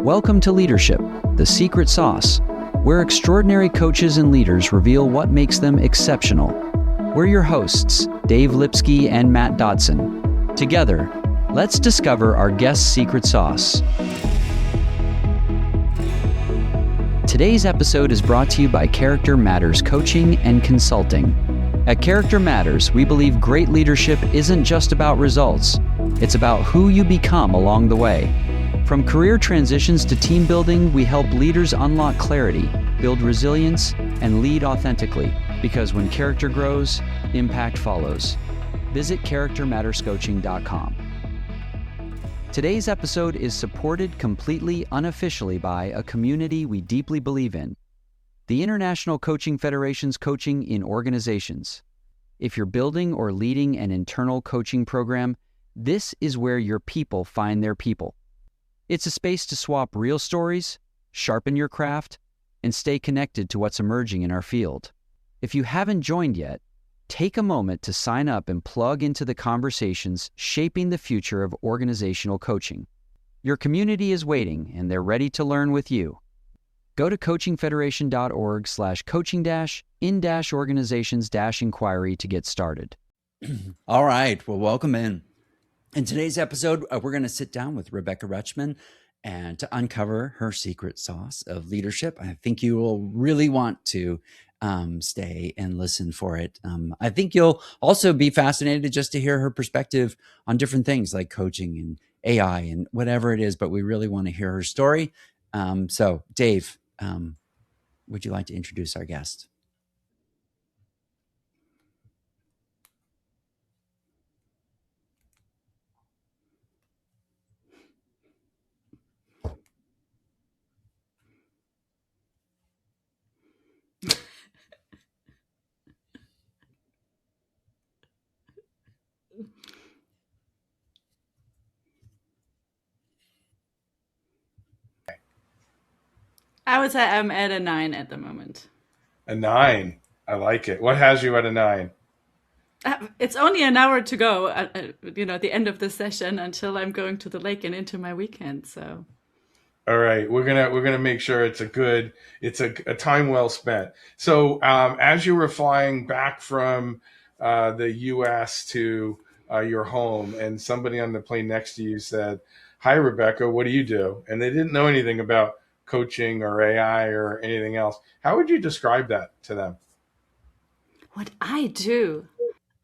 Welcome to Leadership, the secret sauce, where extraordinary coaches and leaders reveal what makes them exceptional. We're your hosts, Dave Lipsky and Matt Dotson. Together, let's discover our guest's secret sauce. Today's episode is brought to you by Character Matters Coaching and Consulting. At Character Matters, we believe great leadership isn't just about results. It's about who you become along the way. From career transitions to team building, we help leaders unlock clarity, build resilience, and lead authentically. Because when character grows, impact follows. Visit charactermatterscoaching.com. Today's episode is supported completely unofficially by a community we deeply believe in, the International Coaching Federation's Coaching in Organizations. If you're building or leading an internal coaching program, this is where your people find their people. It's a space to swap real stories, sharpen your craft, and stay connected to what's emerging in our field. If you haven't joined yet, take a moment to sign up and plug into the conversations shaping the future of organizational coaching. Your community is waiting, and they're ready to learn with you. Go to coachingfederation.org/coaching-in-organizations-inquiry to get started. All right. Well, welcome in. In today's episode, we're going to sit down with Rebecca Rutschmann and to uncover her secret sauce of leadership. I think you will really want to stay and listen for it. I think you'll also be fascinated just to hear her perspective on different things like coaching and AI and whatever it is, but we really want to hear her story. So Dave, would you like to introduce our guest? I would say I'm at a 9 at the moment. A 9. I like it. What has you at a 9? It's only an hour to go, at the end of the session until I'm going to the lake and into my weekend. So, all right, we're gonna make sure it's a time well spent. So, as you were flying back from the U.S. to your home, and somebody on the plane next to you said, "Hi, Rebecca, what do you do?" And they didn't know anything about coaching or AI or anything else. How would you describe that to them? what I do?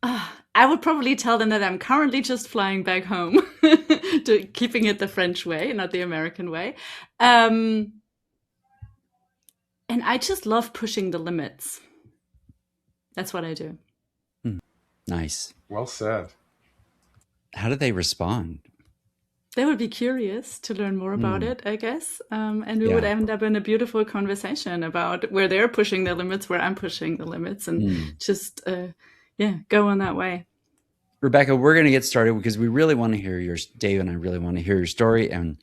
I would probably tell them that I'm currently just flying back home, keeping it the French way, not the American way. And I just love pushing the limits. That's what I do. Nice. Well said. How do they respond? They would be curious to learn more about it, I guess. And we would end up in a beautiful conversation about where they're pushing the limits, where I'm pushing the limits, and just, go on that way. Rebecca, we're going to get started because we really want to hear Dave and I really want to hear your story. And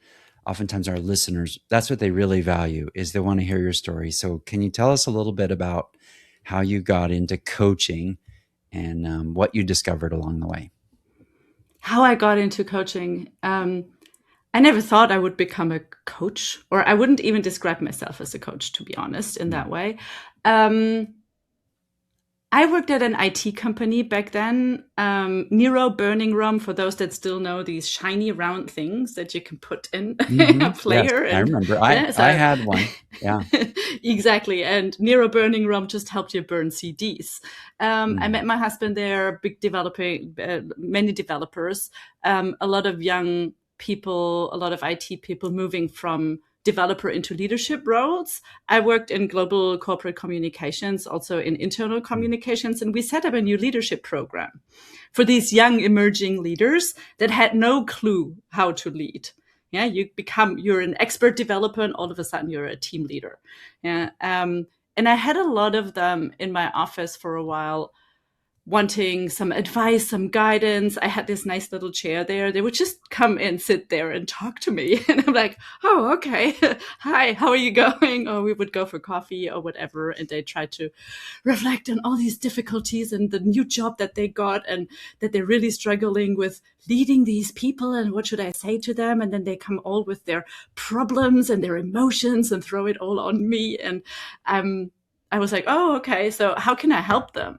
oftentimes our listeners, that's what they really value, is they want to hear your story. So can you tell us a little bit about how you got into coaching and what you discovered along the way? How I got into coaching. I never thought I would become a coach, or I wouldn't even describe myself as a coach, to be honest, in that way. I worked at an IT company back then, Nero Burning Room, for those that still know these shiny round things that you can put in a player. Yes, I remember. I had one. Yeah. Exactly. And Nero Burning Room just helped you burn CDs. I met my husband there, many developers, a lot of young people, a lot of IT people moving from developer into leadership roles. I worked in global corporate communications, also in internal communications, and we set up a new leadership program for these young emerging leaders that had no clue how to lead. Yeah, you're an expert developer, and all of a sudden you're a team leader. Yeah, and I had a lot of them in my office for a while. wanting some advice, some guidance. I had this nice little chair there. They would just come and sit there and talk to me. And I'm like, oh, okay. Hi, how are you going? Or we would go for coffee or whatever. And they try to reflect on all these difficulties and the new job that they got and that they're really struggling with leading these people. And what should I say to them? And then they come all with their problems and their emotions and throw it all on me. And I was like, oh, okay. So how can I help them?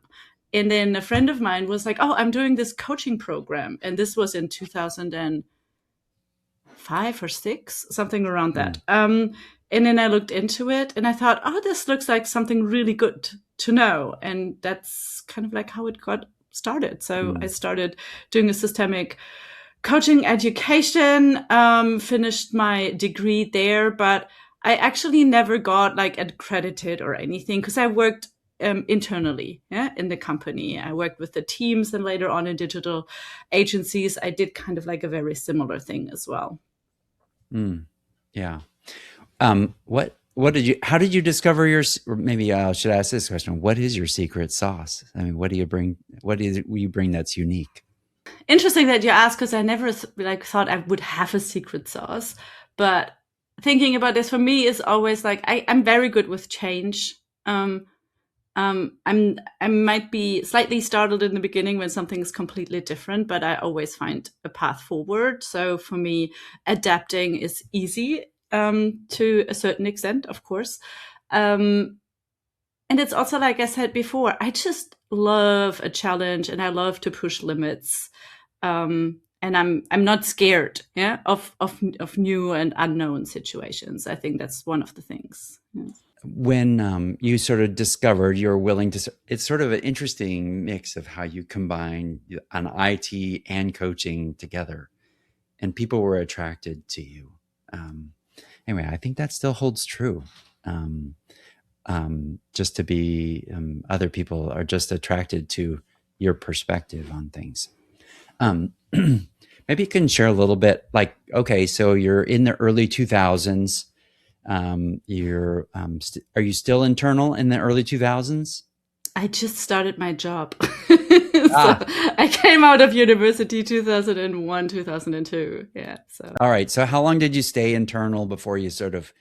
And then a friend of mine was like, oh, I'm doing this coaching program. And this was in 2005 or 6, something around that. And then I looked into it and I thought, oh, this looks like something really good to know. And that's kind of like how it got started. So I started doing a systemic coaching education, finished my degree there, but I actually never got like accredited or anything because I worked internally in the company. I worked with the teams and later on in digital agencies. I did kind of like a very similar thing as well. Yeah. How did you discover or maybe I should ask this question. What is your secret sauce? I mean, what do you bring that's unique? Interesting that you ask, because I never thought I would have a secret sauce, but thinking about this for me is always like, I'm very good with change. I might be slightly startled in the beginning when something's completely different, but I always find a path forward. So for me, adapting is easy to a certain extent, of course. And it's also, like I said before, I just love a challenge and I love to push limits. And I'm not scared, of new and unknown situations. I think that's one of the things. Yeah. When you sort of discovered you're willing to, it's sort of an interesting mix of how you combine an IT and coaching together, and people were attracted to you. Anyway, I think that still holds true. Just to be, other people are just attracted to your perspective on things. Maybe you can share a little bit, like, okay, so you're in the early 2000s. Are you still internal in the early 2000s? I just started my job. I came out of university 2001, 2002. Yeah. So. All right. So how long did you stay internal before you sort of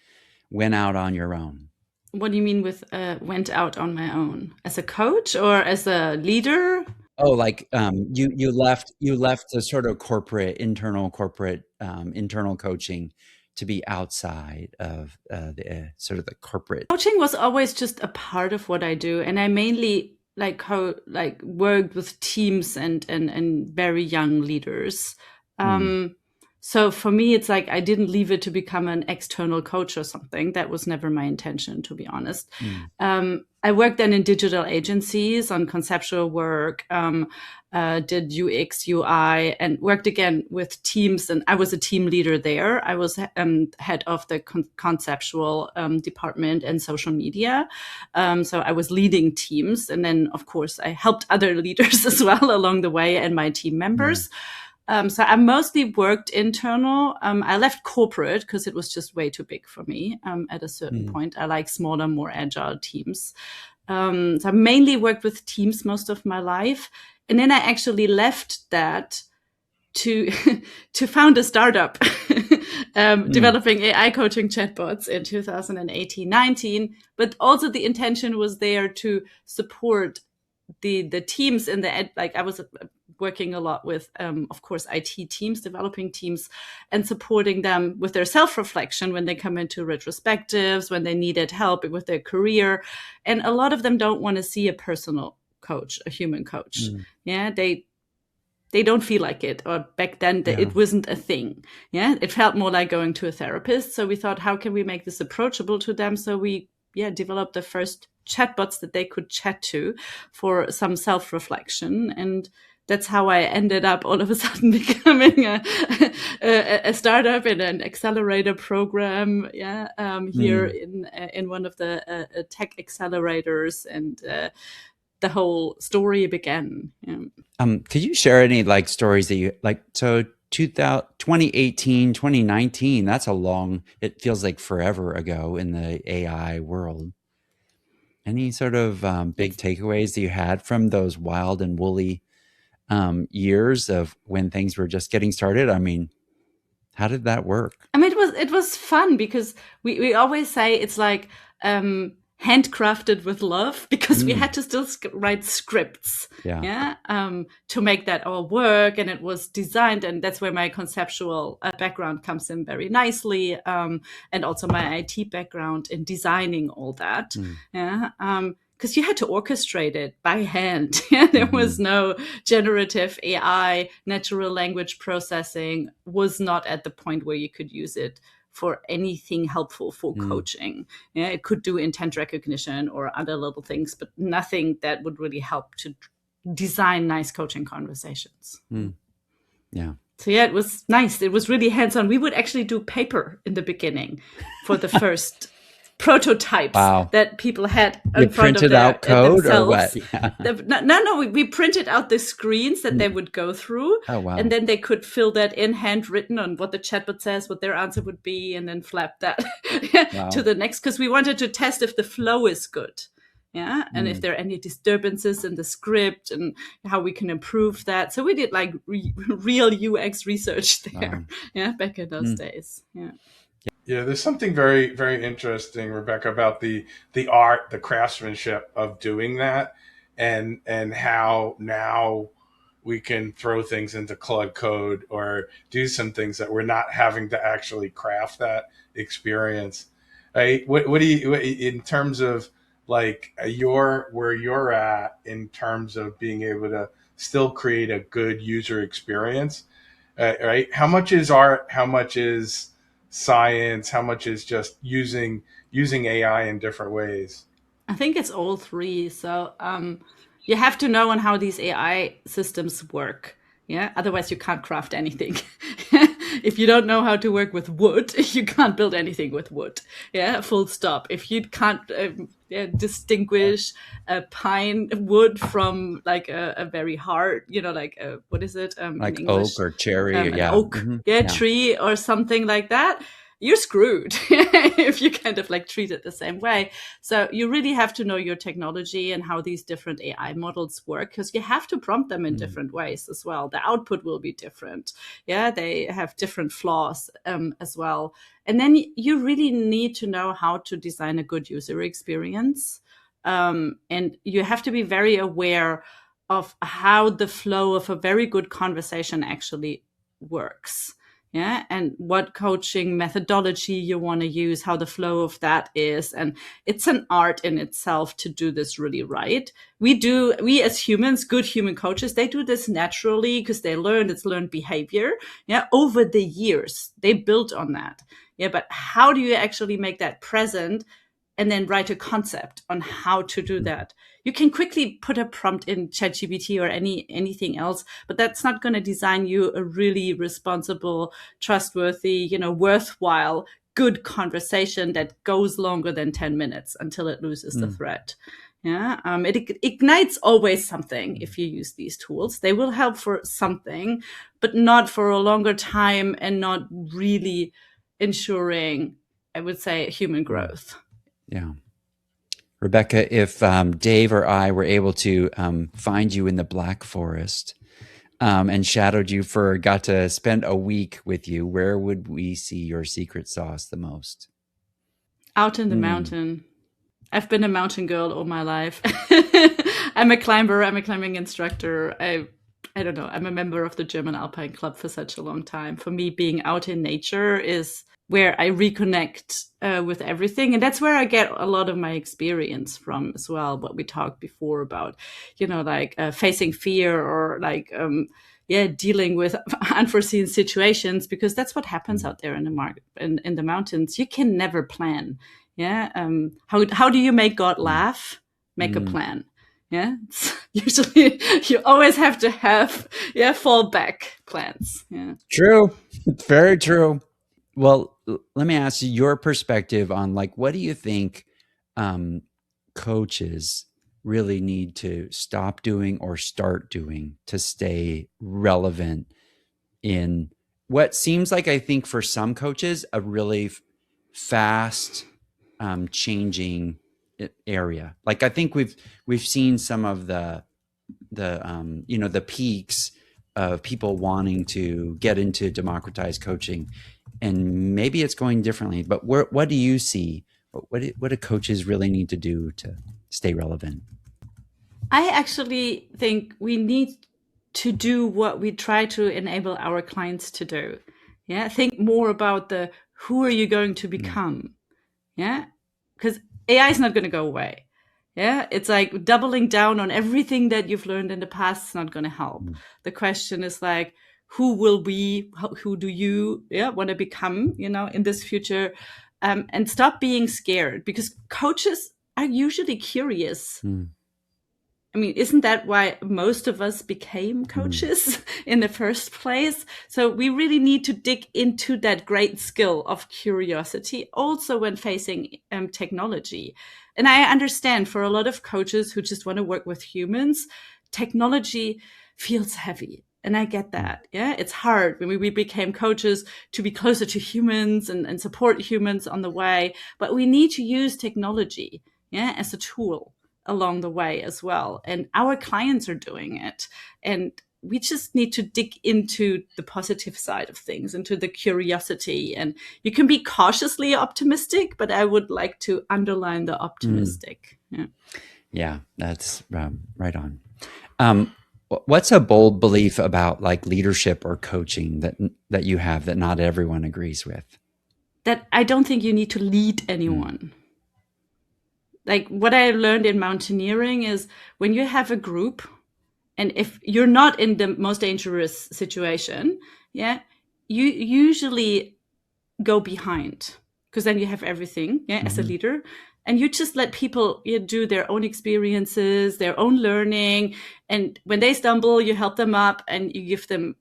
went out on your own? What do you mean with went out on my own? As a coach or as a leader? Oh, like you left the sort of internal coaching to be outside of the sort of the corporate. Coaching was always just a part of what I do, and I mainly worked with teams and very young leaders. So for me, it's like I didn't leave it to become an external coach or something. That was never my intention, to be honest. I worked then in digital agencies on conceptual work, did UX, UI, and worked again with teams. And I was a team leader there. I was head of the conceptual department and social media. So I was leading teams. And then, of course, I helped other leaders as well along the way and my team members. So I mostly worked internal. I left corporate because it was just way too big for me at a certain point. I like smaller, more agile teams. So I mainly worked with teams most of my life. And then I actually left that to found a startup developing AI coaching chatbots in 2018-19. But also the intention was there to support the teams in the I was working a lot with, of course, IT teams, developing teams, and supporting them with their self-reflection when they come into retrospectives, when they needed help with their career. And a lot of them don't want to see a personal coach, a human coach. Yeah, they don't feel like it, or back then it wasn't a thing. Yeah, it felt more like going to a therapist. So we thought, how can we make this approachable to them? So we developed the first chatbots that they could chat to for some self-reflection. And that's how I ended up all of a sudden becoming a startup in an accelerator program. Here in one of the tech accelerators, and the whole story began. Could you share any like stories that you like? So 2018, 2019, that's it feels like forever ago in the AI world. Any sort of big takeaways that you had from those wild and woolly years of when things were just getting started? I mean, how did that work? I mean, it was fun because we always say it's like handcrafted with love, because we had to still write scripts, Yeah. to make that all work, and it was designed, and that's where my conceptual background comes in very nicely, and also my IT background in designing all that, because you had to orchestrate it by hand. There was no generative AI, natural language processing was not at the point where you could use it for anything helpful for coaching. Yeah, it could do intent recognition or other little things, but nothing that would really help to design nice coaching conversations. Yeah. So yeah, it was nice. It was really hands-on. We would actually do paper in the beginning for the first prototypes that people had in front of out code themselves. Or what? Yeah. No, we printed out the screens that they would go through. Oh, wow. And then they could fill that in handwritten on what the chatbot says, what their answer would be, and then flap that to the next, because we wanted to test if the flow is good. Yeah. And if there are any disturbances in the script and how we can improve that. So we did like real UX research there. Yeah. Back in those days. Yeah. Yeah, there's something very, very interesting, Rebecca, about the art, the craftsmanship of doing that, and how now we can throw things into Claude Code or do some things that we're not having to actually craft that experience. Right? What do you, in terms of like where you're at in terms of being able to still create a good user experience, right? How much is art? How much is science? How much is just using AI in different ways? I think it's all three. So you have to know on how these AI systems work. Yeah. Otherwise, you can't craft anything. If you don't know how to work with wood, you can't build anything with wood. Yeah. Full stop. If you can't distinguish a pine wood from like a very hard, like what is it? Like in English? oak or cherry. An oak, tree or something like that. You're screwed if you kind of like treat it the same way. So you really have to know your technology and how these different AI models work, because you have to prompt them in different ways as well. The output will be different. Yeah, they have different flaws as well. And then you really need to know how to design a good user experience. And you have to be very aware of how the flow of a very good conversation actually works. Yeah. And what coaching methodology you want to use, how the flow of that is. And it's an art in itself to do this really right. We as humans, good human coaches, they do this naturally because it's learned behavior. Yeah. Over the years, they built on that. Yeah. But how do you actually make that present and then write a concept on how to do that? You can quickly put a prompt in ChatGPT or anything else, but that's not going to design you a really responsible, trustworthy, worthwhile, good conversation that goes longer than 10 minutes until it loses the thread. Yeah, it ignites always something if you use these tools. They will help for something, but not for a longer time and not really ensuring, I would say, human growth. Yeah. Rebecca, if Dave or I were able to find you in the Black Forest and shadowed you got to spend a week with you, where would we see your secret sauce the most? Out in the mountain. I've been a mountain girl all my life. I'm a climber. I'm a climbing instructor. I don't know. I'm a member of the German Alpine Club for such a long time. For me, being out in nature is where I reconnect with everything. And that's where I get a lot of my experience from as well. What we talked before about, facing fear or dealing with unforeseen situations, because that's what happens out there in the mountains. You can never plan. Yeah. How do you make God laugh? Make a plan. Yeah. Usually you always have to have, fallback plans. Yeah. True. It's very true. Well, let me ask you your perspective on what do you think coaches really need to stop doing or start doing to stay relevant in what seems like, I think for some coaches, a really fast changing area. Like I think we've seen some of the the peaks of people wanting to get into democratized coaching, and maybe it's going differently. But what do you see? What do coaches really need to do to stay relevant? I actually think we need to do what we try to enable our clients to do. Yeah, think more about who are you going to become? Yeah, because AI is not going to go away. Yeah, it's like doubling down on everything that you've learned in the past is not going to help. The question is like, who will we? Who do you want to become? In this future, and stop being scared, because coaches are usually curious. I mean, isn't that why most of us became coaches in the first place? So we really need to dig into that great skill of curiosity, also when facing technology. And I understand for a lot of coaches who just want to work with humans, technology feels heavy. And I get that. Yeah, it's hard when we became coaches to be closer to humans and support humans on the way. But we need to use technology, as a tool along the way as well. And our clients are doing it. And we just need to dig into the positive side of things, into the curiosity. And you can be cautiously optimistic, but I would like to underline the optimistic. Yeah, that's right on. What's a bold belief about like leadership or coaching that you have that not everyone agrees with? That I don't think you need to lead anyone. Like what I learned in mountaineering is when you have a group, and if you're not in the most dangerous situation, you usually go behind, because then you have everything, as a leader. And you just let people do their own experiences, their own learning. And when they stumble, you help them up and you give them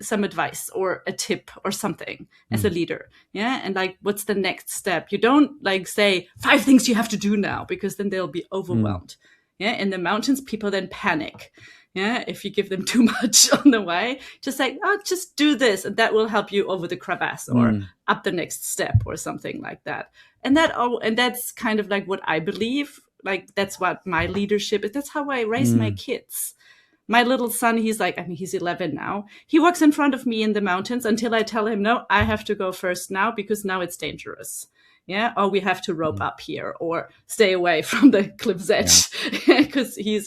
some advice or a tip or something as a leader. And like, what's the next step? You don't like say 5 things you have to do now, because then they'll be overwhelmed. In the mountains, people then panic. If you give them too much on the way, just like, just do this, and that will help you over the crevasse or up the next step or something like that. And that's kind of like what I believe. Like that's what my leadership is. That's how I raise my kids. My little son, he's 11 now. He walks in front of me in the mountains until I tell him, no, I have to go first now, because now it's dangerous. Or we have to rope up here, or stay away from the cliff's edge, because he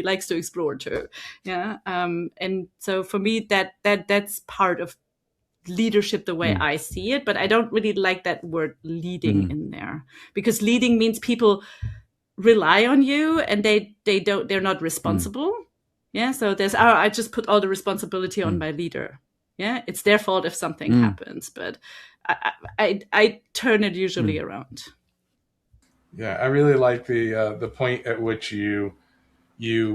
likes to explore too. And so for me, that's part of leadership the way I see it. But I don't really like that word leading in there, because leading means people rely on you and they're not responsible. So I just put all the responsibility on my leader. It's their fault if something happens, but I turn it usually around. Yeah, I really like the point at which you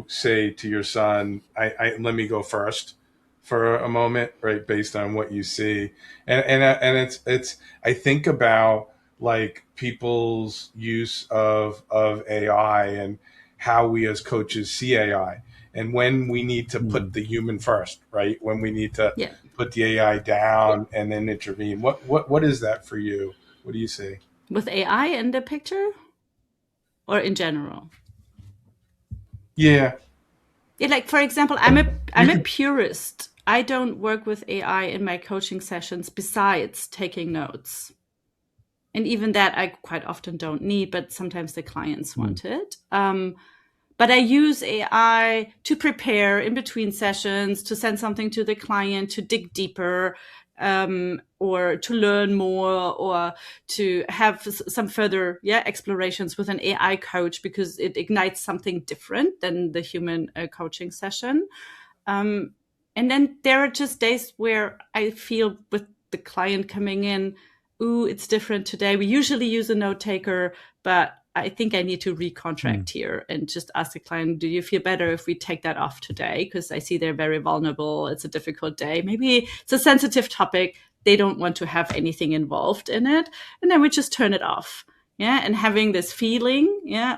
say to your son, I let me go first for a moment, right? Based on what you see. And it's I think about like people's use of AI and how we as coaches see AI, and when we need to put the human first, right? When we need to put the AI down and then intervene. What is that for you? What do you see? With AI in the picture, or in general? Yeah. Like for example, I'm a purist. I don't work with AI in my coaching sessions besides taking notes. And even that I quite often don't need, but sometimes the clients want it. But I use AI to prepare in between sessions, to send something to the client, to dig deeper, or to learn more, or to have some further explorations with an AI coach, because it ignites something different than the human coaching session. And then there are just days where I feel with the client coming in, ooh, it's different today. We usually use a note taker, but I think I need to recontract here and just ask the client, do you feel better if we take that off today? Because I see they're very vulnerable. It's a difficult day. Maybe it's a sensitive topic. They don't want to have anything involved in it. And then we just turn it off. And having this feeling,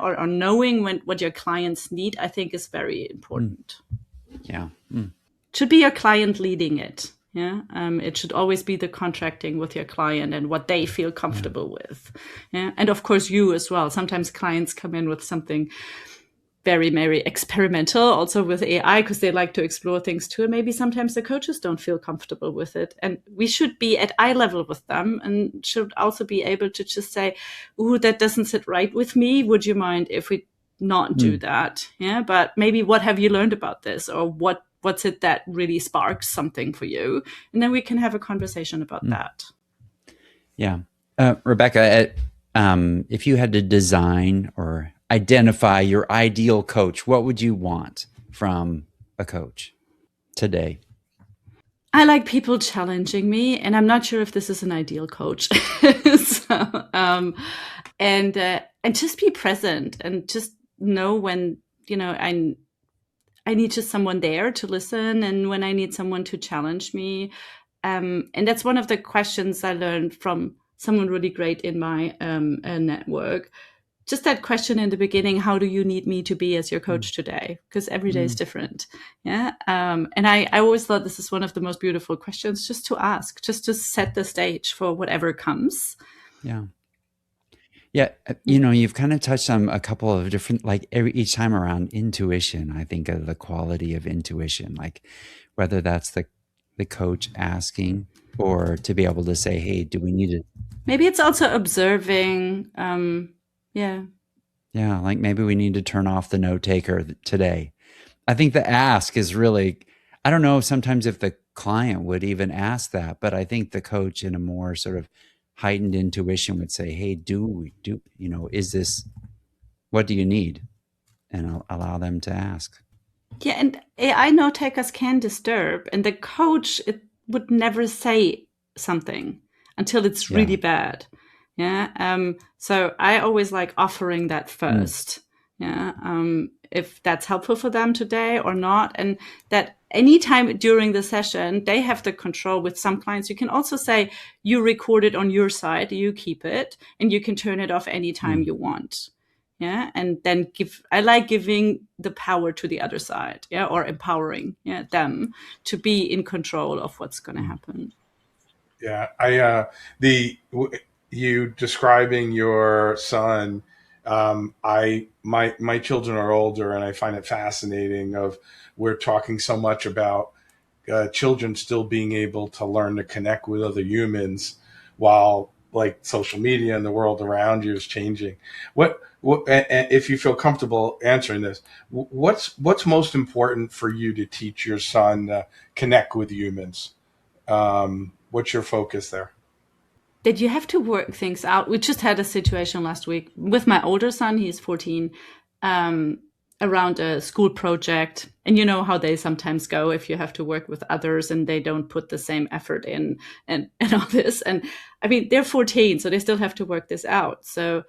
or knowing what your clients need, I think is very important. Yeah. Should be your client leading it. Yeah, it should always be the contracting with your client and what they feel comfortable with. Yeah, and of course you as well. Sometimes clients come in with something very, very experimental, also with AI, because they like to explore things too. And maybe sometimes the coaches don't feel comfortable with it. And we should be at eye level with them and should also be able to just say, ooh, that doesn't sit right with me. Would you mind if we not do that? Yeah, but maybe what have you learned about this? Or what's it that really sparks something for you? And then we can have a conversation about that. Yeah. Rebecca, if you had to design or identify your ideal coach, what would you want from a coach today? I like people challenging me, and I'm not sure if this is an ideal coach. So, and just be present and just know when, I need just someone there to listen, and when I need someone to challenge me. And that's one of the questions I learned from someone really great in my network. Just that question in the beginning, how do you need me to be as your coach today? Because every day is different. Yeah. And I always thought this is one of the most beautiful questions just to ask, just to set the stage for whatever comes. Yeah. Yeah. You've kind of touched on a couple of different, like each time around intuition. I think of the quality of intuition, like whether that's the coach asking or to be able to say, hey, do we need to? Maybe it's also observing. Yeah. Yeah, like maybe we need to turn off the note taker today. I think the ask is really, I don't know sometimes if the client would even ask that, but I think the coach in a more sort of heightened intuition would say, hey, is this, what do you need? And I'll allow them to ask. Yeah, and AI note takers can disturb, and the coach would never say something until it's really bad. Yeah. So I always like offering that first. Yeah. If that's helpful for them today or not. And that anytime during the session, they have the control. With some clients, you can also say, you record it on your side, you keep it, and you can turn it off anytime you want. Yeah. And then I like giving the power to the other side. Yeah. Or empowering them to be in control of what's going to happen. Yeah. You describing your son, my children are older, and I find it fascinating. We're talking so much about children still being able to learn to connect with other humans, while like social media and the world around you is changing. What if you feel comfortable answering this? What's most important for you to teach your son to connect with humans? What's your focus there? That you have to work things out. We just had a situation last week with my older son. He's 14, around a school project. And you know how they sometimes go if you have to work with others and they don't put the same effort in and all this. And I mean, they're 14, so they still have to work this out. So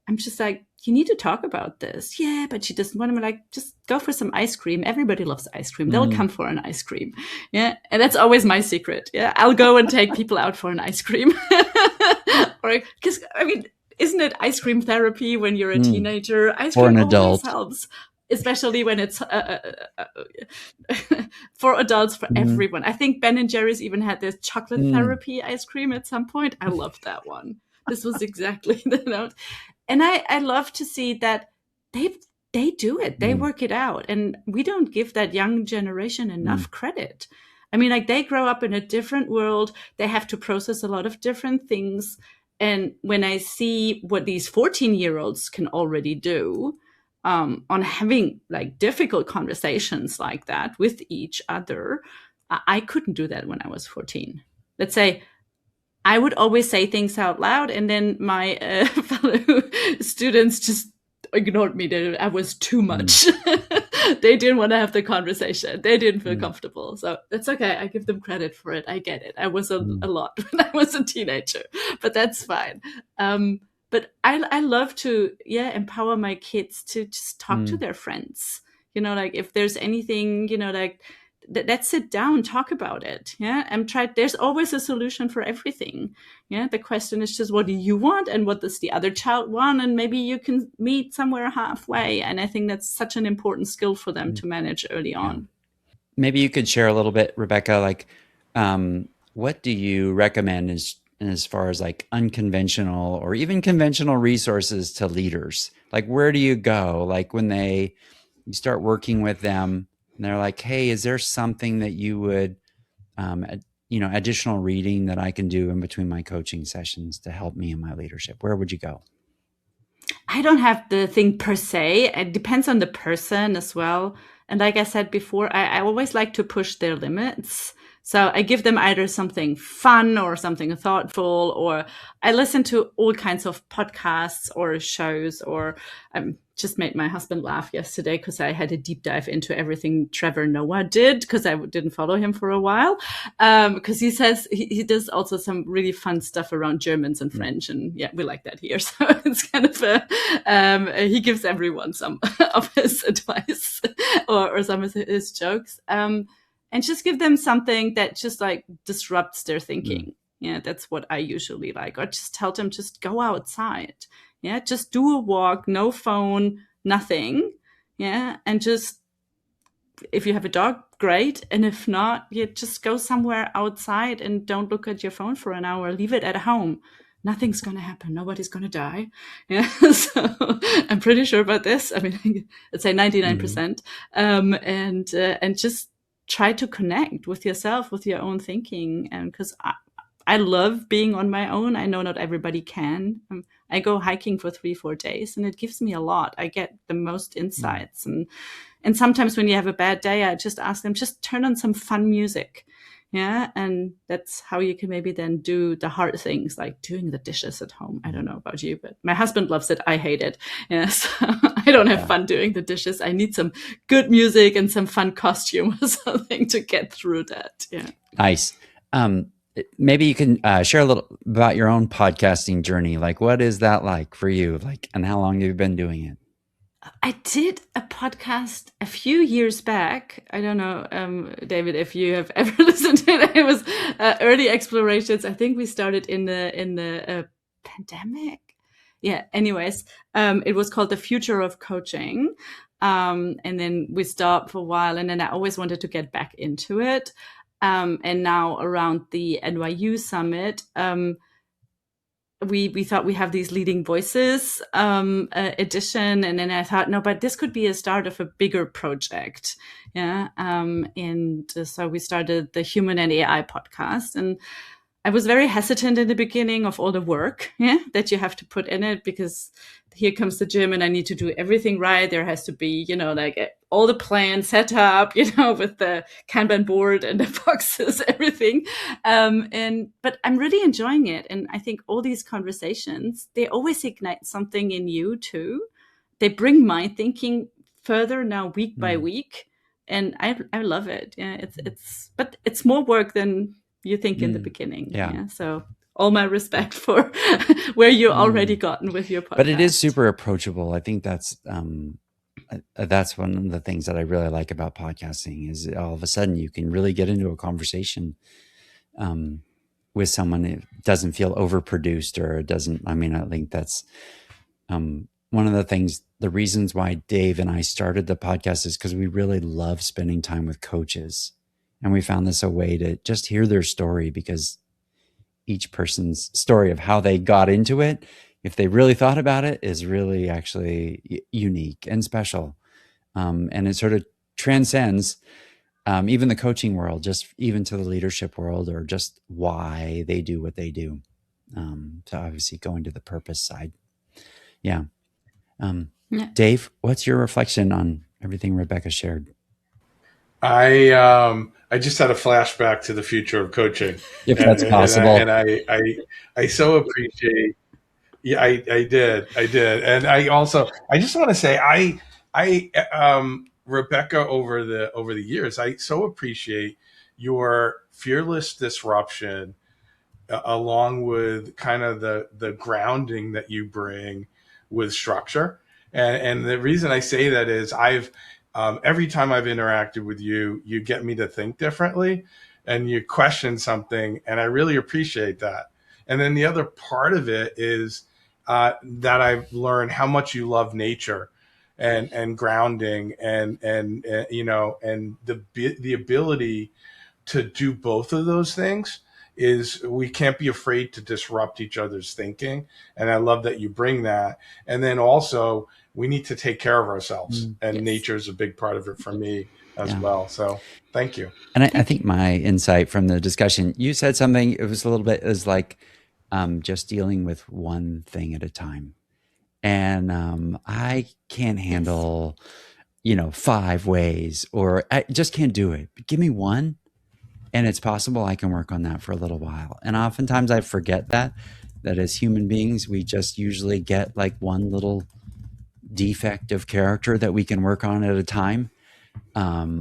I'm just like, you need to talk about this. Yeah, but she doesn't want to. Like, just go for some ice cream. Everybody loves ice cream. They'll come for an ice cream. Yeah. And that's always my secret. Yeah. I'll go and take people out for an ice cream. Because, I mean, isn't it ice cream therapy when you're a teenager? Ice cream an always adult helps, especially when it's for adults, for everyone. I think Ben and Jerry's even had this chocolate therapy ice cream at some point. I loved that one. This was exactly the note. And I love to see that they do it. They work it out. And we don't give that young generation enough credit. I mean, like, they grow up in a different world. They have to process a lot of different things. And when I see what these 14-year-olds can already do on having like difficult conversations like that with each other, I couldn't do that when I was 14. Let's say, I would always say things out loud, and then my fellow students just ignored me. I was too much. They didn't want to have the conversation. They didn't feel comfortable. So that's okay. I give them credit for it. I get it. I was a lot when I was a teenager, but that's fine. But I love to, empower my kids to just talk to their friends. Like, if there's anything, like, let's sit down, talk about it. Yeah. And there's always a solution for everything. Yeah. The question is just, what do you want? And what does the other child want? And maybe you can meet somewhere halfway. And I think that's such an important skill for them to manage early on. Maybe you could share a little bit, Rebecca, like What do you recommend as far as like unconventional or even conventional resources to leaders? Like, where do you go? Like when you start working with them and they're like, hey, is there something that you would, additional reading that I can do in between my coaching sessions to help me in my leadership? Where would you go? I don't have the thing per se. It depends on the person as well. And like I said before, I always like to push their limits. So I give them either something fun or something thoughtful, or I listen to all kinds of podcasts or shows, or just made my husband laugh yesterday because I had a deep dive into everything Trevor Noah did, because I didn't follow him for a while. Because he says he does also some really fun stuff around Germans and French, and yeah, we like that here. So it's kind of he gives everyone some of his advice or some of his jokes. And just give them something that just like disrupts their thinking. Yeah, that's what I usually like. Or just tell them, just go outside. Yeah, just do a walk, no phone, nothing. Yeah, and just, if you have a dog, great. And if not, you just go somewhere outside and don't look at your phone for an hour. Leave it at home. Nothing's going to happen. Nobody's going to die. Yeah, so I'm pretty sure about this. I mean, I'd say 99%. And just try to connect with yourself, with your own thinking. And because I love being on my own. I know not everybody can. I go hiking for 3-4 days, and it gives me a lot. I get the most insights. And sometimes when you have a bad day, I just ask them, just turn on some fun music. Yeah. And that's how you can maybe then do the hard things, like doing the dishes at home. I don't know about you, but my husband loves it. I hate it. Yeah. So I don't have fun doing the dishes. I need some good music and some fun costume or something to get through that. Yeah. Nice. Maybe you can share a little about your own podcasting journey. Like, what is that like for you? Like, and how long have you been doing it? I did a podcast a few years back. I don't know, David, if you have ever listened to it. It was early explorations. I think we started in the pandemic. Yeah. Anyways, it was called The Future of Coaching. And then we stopped for a while, and then I always wanted to get back into it. And now around the NYU summit, we thought we have these leading voices edition, and then I thought, no, but this could be a start of a bigger project. Yeah. And so we started the Human and AI podcast, and I was very hesitant in the beginning of all the work that you have to put in it, because here comes the gym and I need to do everything right. There has to be, like all the plans set up, with the Kanban board and the boxes, everything. But I'm really enjoying it. And I think all these conversations, they always ignite something in you too. They bring my thinking further now, week by week. And I love it. Yeah, but it's more work than you think in the beginning. Yeah. So all my respect for where you're already gotten with your podcast. But it is super approachable. I think that's one of the things that I really like about podcasting is all of a sudden you can really get into a conversation with someone. It doesn't feel overproduced, or it doesn't. I mean, I think that's one of the reasons why Dave and I started the podcast is because we really love spending time with coaches. And we found this a way to just hear their story, because each person's story of how they got into it, if they really thought about it, is really actually unique and special. And it sort of transcends even the coaching world, just even to the leadership world, or just why they do what they do. To obviously go into the purpose side. Yeah. Dave, what's your reflection on everything Rebecca shared? I just had a flashback to the future of coaching, if that's possible. And I so appreciate. Yeah, I did, and I just want to say Rebecca, over the years, I so appreciate your fearless disruption, along with kind of the grounding that you bring with structure, and the reason I say that is every time I've interacted with you, you get me to think differently, and you question something, and I really appreciate that. And then the other part of it is that I've learned how much you love nature, and grounding, and the ability to do both of those things is we can't be afraid to disrupt each other's thinking. And I love that you bring that. And then also we need to take care of ourselves, and nature is a big part of it for me as well. So thank you. And I think my insight from the discussion, you said something, it was a little bit, is like just dealing with one thing at a time. And I can't handle, 5 ways, or I just can't do it. But give me one, and it's possible I can work on that for a little while. And oftentimes I forget that as human beings, we just usually get like one little defect of character that we can work on at a time,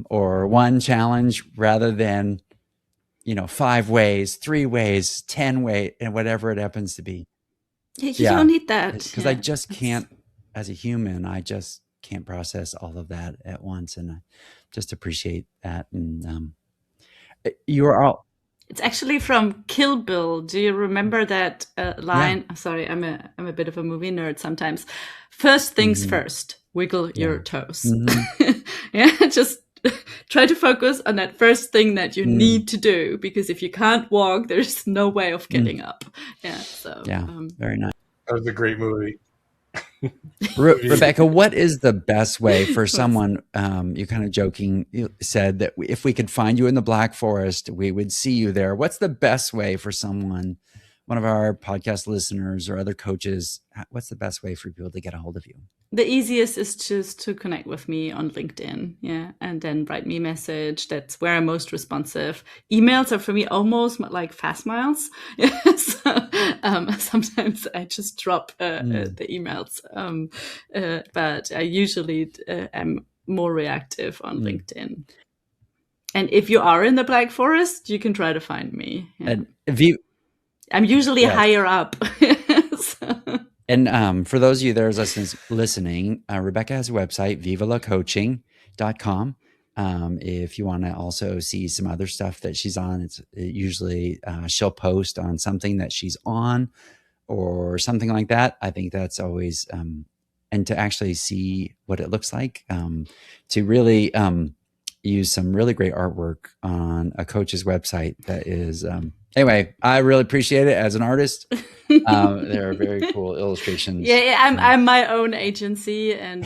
or one challenge rather than 5 ways, 3 ways, 10 ways, and whatever it happens to be. Yeah, you don't need that. Because I just can't, as a human, I just can't process all of that at once. And I just appreciate that. And you are all. It's actually from Kill Bill. Do you remember that line? Yeah. Sorry, I'm a bit of a movie nerd sometimes. First things first, wiggle your toes. Just try to focus on that first thing that you need to do, because if you can't walk, there's no way of getting up. Very nice. That was a great movie. Rebecca, what is the best way for someone, you kind of joking, you said that if we could find you in the Black Forest, we would see you there. What's the best way for someone, one of our podcast listeners or other coaches, what's the best way for people to get a hold of you? The easiest is just to connect with me on LinkedIn, and then write me a message. That's where I'm most responsive. Emails are for me almost like fast miles. So, sometimes I just drop the emails, but I usually am more reactive on LinkedIn. And if you are in the Black Forest, you can try to find me. And I'm usually higher up. And for those of you that are listening, Rebecca has a website, vivalacoaching.com. If you want to also see some other stuff that she's on, it's usually she'll post on something that she's on or something like that. I think that's always, and to actually see what it looks like, to really use some really great artwork on a coach's website that is, anyway, I really appreciate it as an artist. There are very cool illustrations. I'm my own agency, and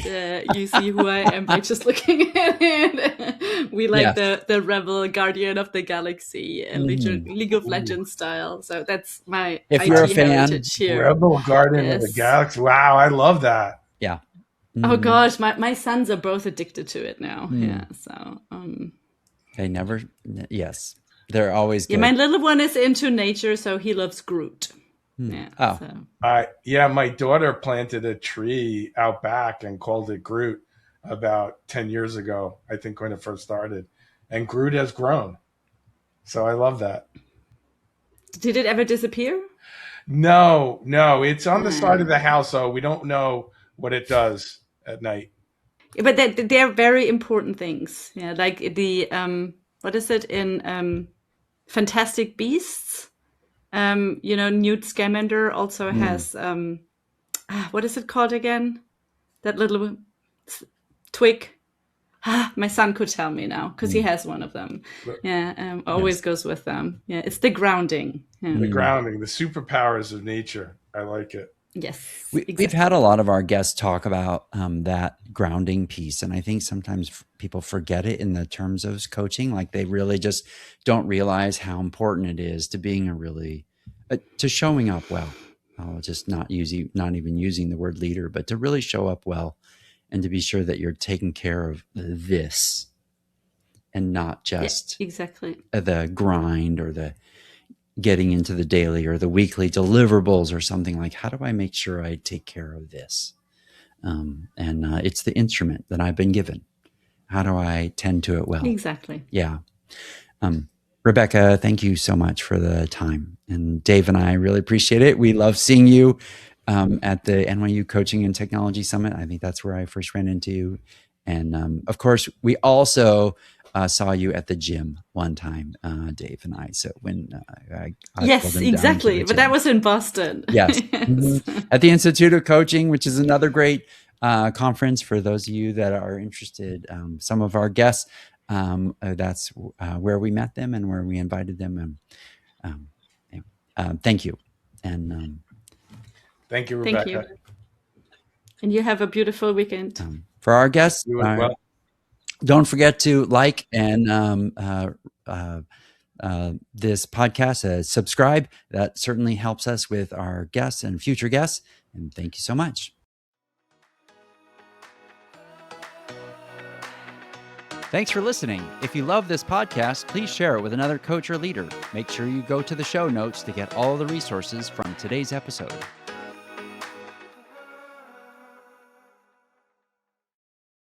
you see who I am by just looking at it. We like the Rebel Guardian of the Galaxy and League of Legends style. So that's my if IT you're a fan, heritage here. Rebel Guardian of the Galaxy. Wow, I love that. Yeah. Oh gosh, my sons are both addicted to it now. So they never. Yes, they're always good. Yeah, my little one is into nature, so he loves Groot. My daughter planted a tree out back and called it Groot about 10 years ago, I think, when it first started. And Groot has grown. So I love that. Did it ever disappear? No. It's on the side of the house, so we don't know what it does at night. But they're very important things. Yeah, like the, what is it in Fantastic Beasts? Newt Scamander also has, what is it called again? That little twig. My son could tell me now because he has one of them. Always goes with them. Yeah, it's the grounding. Yeah. The grounding, the superpowers of nature. I like it. Yes. We've had a lot of our guests talk about that grounding piece. And I think sometimes people forget it in the terms of coaching. Like they really just don't realize how important it is to being to showing up well. Just not even using the word leader, but to really show up well and to be sure that you're taking care of this and not just the grind or the getting into the daily or the weekly deliverables or something. Like, how do I make sure I take care of this? And it's the instrument that I've been given. How do I tend to it well? Exactly. Yeah. Rebecca, thank you so much for the time. And Dave and I really appreciate it. We love seeing you at the NYU Coaching and Technology Summit. I think that's where I first ran into you. And of course, we also saw you at the gym one time, Dave and I. So when yes, exactly. But that was in Boston. Yes. At the Institute of Coaching, which is another great conference for those of you that are interested. Some of our guests That's where we met them and where we invited them. Thank you. And thank you, Rebecca. Thank you. And you have a beautiful weekend. For our guests, You as well. don't forget to like and this podcast, subscribe. That certainly helps us with our guests and future guests. And thank you so much. Thanks for listening. If you love this podcast, please share it with another coach or leader. Make sure you go to the show notes to get all the resources from today's episode.